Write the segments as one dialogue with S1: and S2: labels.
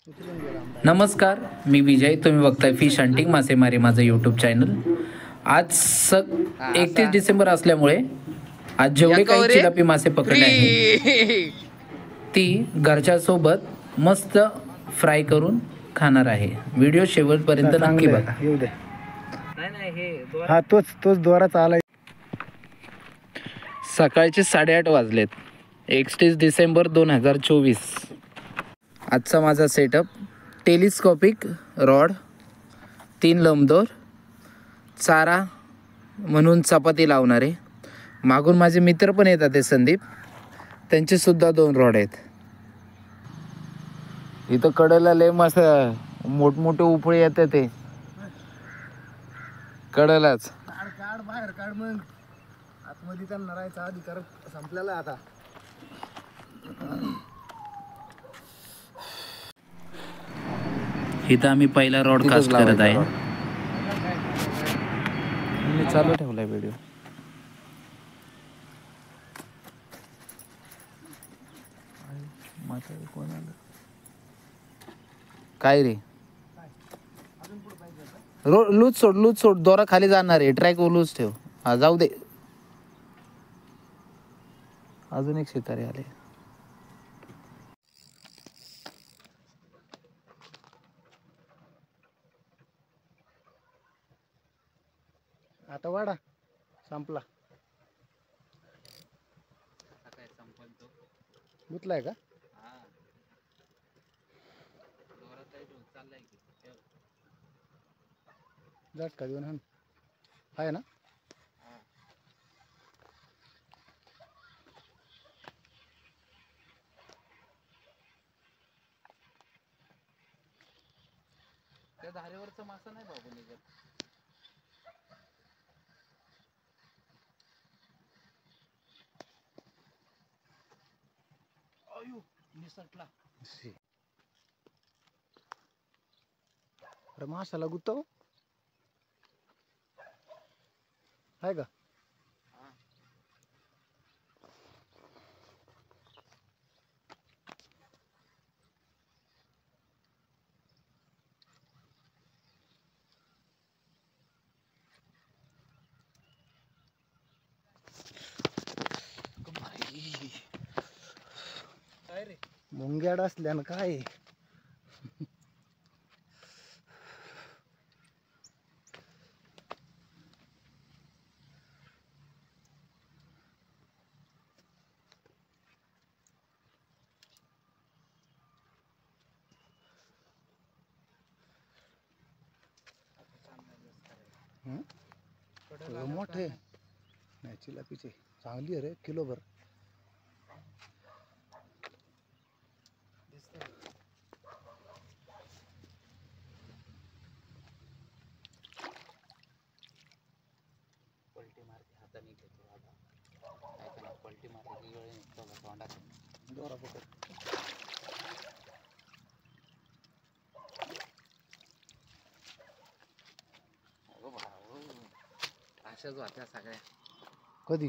S1: नमस्कार, मी विजय. तुम्ही बघताय फिश हंटिंग मासेमारी माझं यूट्यूब चॅनल. आज 31 डिसेंबर असल्यामुळे आज जेवढे काही चिलापी मासे पकडले आहे ती घरच्या सोबत मस्त फ्राय करून खाणार आहे. व्हिडिओ शेवटपर्यंत नक्की बघा.
S2: येऊ दे. हा तोच दोराचा आलाय.
S1: सकाळचे 8:30 वाजलेत. 31 डिसेंबर 2024. आजचा माझा सेटअप टेलिस्कोपिक रॉड, 3 लंबदोर, चारा म्हणून चपाती लावणारे. मागून माझे मित्र पण येतात ते संदीप, त्यांचे सुद्धा 2 रॉड आहेत. इथं कडेला लय मस्त मोठमोठे उपळे येतात ते कडेलाच.
S2: काढ बाहेर काढ, मग आतमध्ये त्यांना राहायचा अधिकार संपलेला आता.
S1: इथं आम्ही पहिला रॉड कास्ट करत आहे. मी चालू ठेवलाय व्हिडिओ. काय रे, लूज सोड, दोरा खाली जाणार आहे. ट्रॅक लूज ठेव. हा जाऊ दे. अजून एक सितारे आले.
S2: आता वाडा संपला. गुतलाय का? झटका देऊन हाण आहे ना.
S1: त्या धारेवरचा मासा नाही बाबू निघत. अयो निसटला.
S2: अरे माशाला गुत्ताव आहे का?
S1: काय रे,
S2: मुंग्याड असल्यानं काय. मोठे नाही, चिलापीचे चांगली आहे रे, किलोभर.
S1: पलटी मारते हाताने घेतो आता. पलटी मारते तोंडात.
S2: दोरा पकड.
S1: अशाच होत्या सगळ्या.
S2: कधी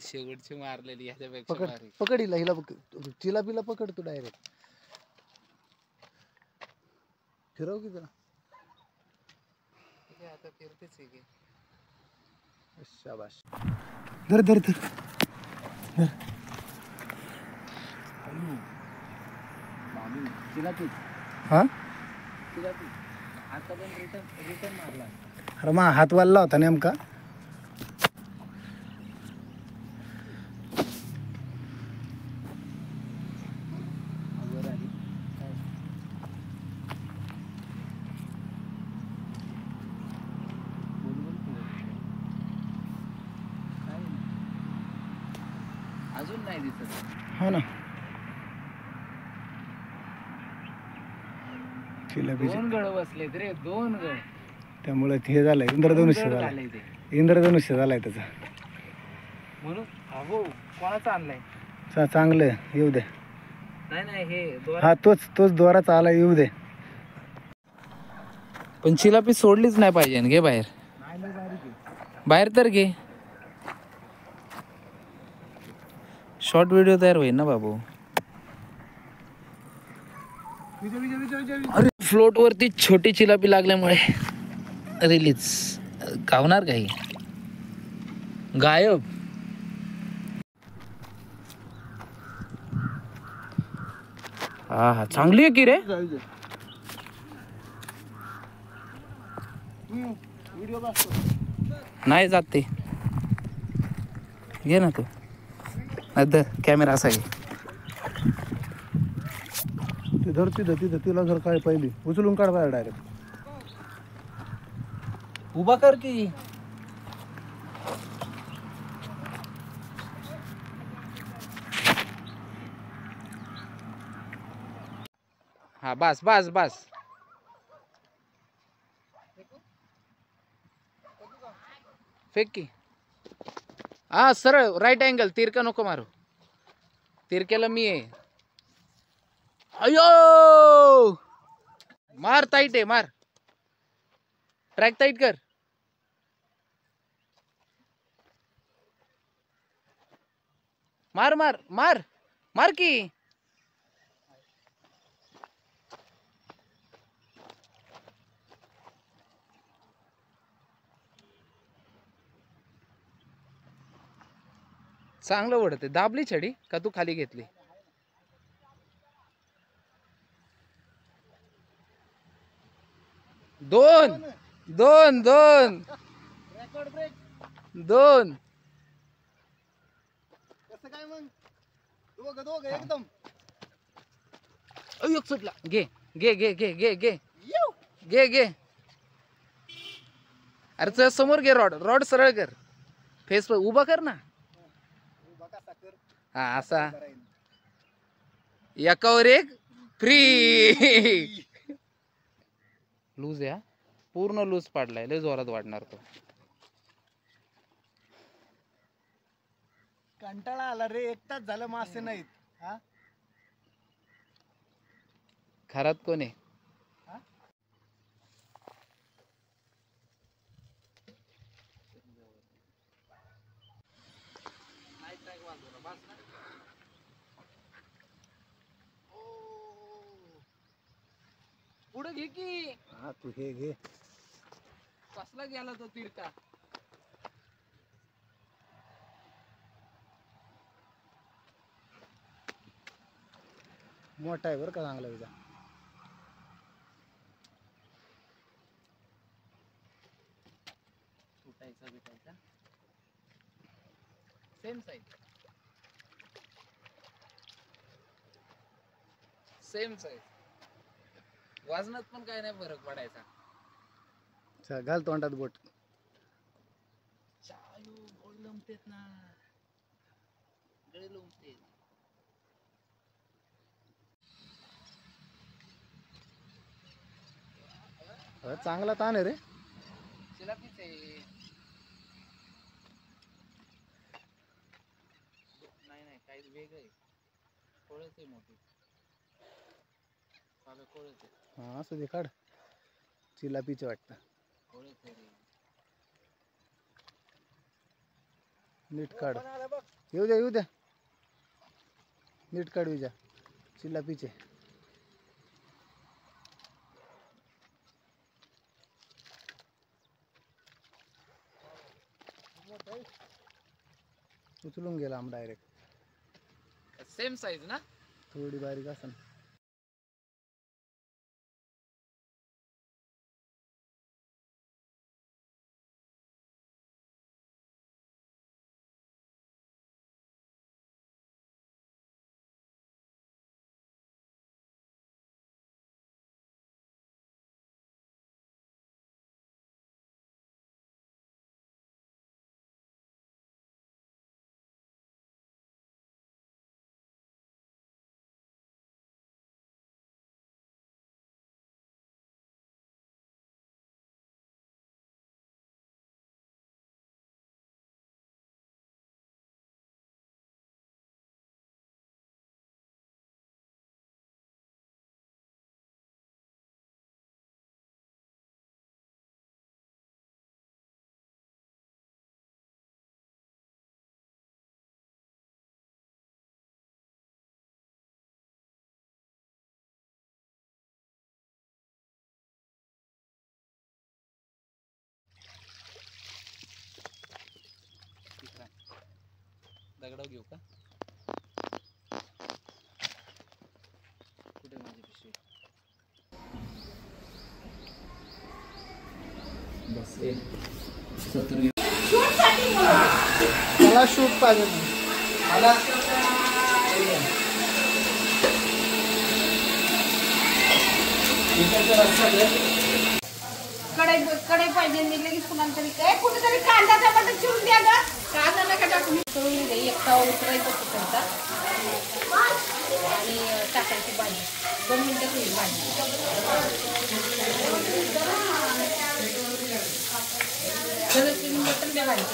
S1: शेवटची मारलेली ह्याच्यापेक्षा
S2: पकड
S1: भारी.
S2: पकड हिला चिलापीला पकड तू डायरेक्ट. फिरव की जरा.
S1: आता फिरतेच आहे की.
S2: शाबाश. धर धर धर. हा
S1: आता पण रिटर्न मारला.
S2: अरे मग हात वालला होता नेमका.
S1: अजून नाही दिसत.
S2: हो ना. चिलापीचे
S1: 2 गळ बसलेत रे, 2 गळ.
S2: त्यामुळे हे झालंय इंद्रधनुष्य झालंय. इंद्रधनुष्य झालाय त्याचा.
S1: म्हणून अहो कोणाचा आणलाय?
S2: चांगलं येऊ दे.
S1: नाही हे
S2: हा तोच दोराचा आला. येऊ दे.
S1: पण चिलापी सोडलीच नाही पाहिजे. घे बाहेर. बाहेर तर घे. शॉर्ट व्हिडिओ तयार होईल ना बाबू.
S2: विजय विजय विजय विजय विजय.
S1: अरे फ्लोट वरती छोटी चिलापी लागल्यामुळे रिलीज. गावणार काही गायब. हा हा चांगली आहे की रे.
S2: व्हिडिओ बघतो.
S1: नाही जात ते. घे ना तू. धर कॅमेरा असा घे.
S2: ती धरती धरती धरतीला जर काय पाहिली उचलून काढ बाहेर डायरेक्ट.
S1: उभा कर की. हा बस बस बस. फेक की. हा सरळ राईट अँगल. तिरका नको मारू. तिरक्याला मी आहे. अयो मार टाईट आहे मार. ट्रॅक टाईट कर. मार मार मार मार की. चांगलं ओढते. दाबली छडी का तू खाली घेतली. दोन दोन दोन
S2: रेकॉर्ड ब्रेक.
S1: दोन.
S2: कसं काय मग दोघं दोघं एकदम.
S1: अयो सुटला. घे घे घे घे घे घे घे घे. अरे तुझ्या समोर घे. रॉड रॉड सरळ कर. फेस पर उभा कर ना. हा असा. एकावर एक फ्री. लूज या पूर्ण लूज पाडलाय. लय जोरात वाढणार तो.
S2: कंटाळा आला रे. एक तास झालं मासे नाहीत. हा
S1: खरात कोण आहे. पुढे घे की.
S2: हा तू हे घे.
S1: कसला गेला तो तिरका.
S2: मोठा आहे बरं का चांगला विजा.
S1: तुटायचा बिटायचा. Same size. Same size. वजनात पण काय नाही फरक पडायचा.
S2: चल, घाल तोंडात बोट.
S1: चालू गोळ लंबतेत ना. गळे लंबते.
S2: चांगला ताण आहे रे.
S1: चिलापीच आहे. नाही नाही काही वेगळं आहे. कोळच आहे मोठी. कोळच आहे.
S2: हा असं दे काढ. चिलापीचे वाटतं.
S1: कोळच आहे रे.
S2: नीट काढ. येऊ द्या येऊ द्या. नीट काढ विजा. चिलापीचे. उचलून गेला आम डायरेक्ट.
S1: सेम साईज ना.
S2: थोडी बारीक असेल.
S1: दगडाव घेऊ का? कुठे माझी पिशवी? बस 70 घेऊ.
S2: मला शूट पाहिजे
S1: मला
S3: कडे पाहिजे मी लगेच कुणाला तरी काय कुठेतरी कांदा टमाटर चिरून द्या ग. कांदा नका टाकून करून दे. एक ताव उतरायचा तिकडचा आणि टाकायची भाजी 2 मिनिटात होईल भाजी. मटण द्या भाजी.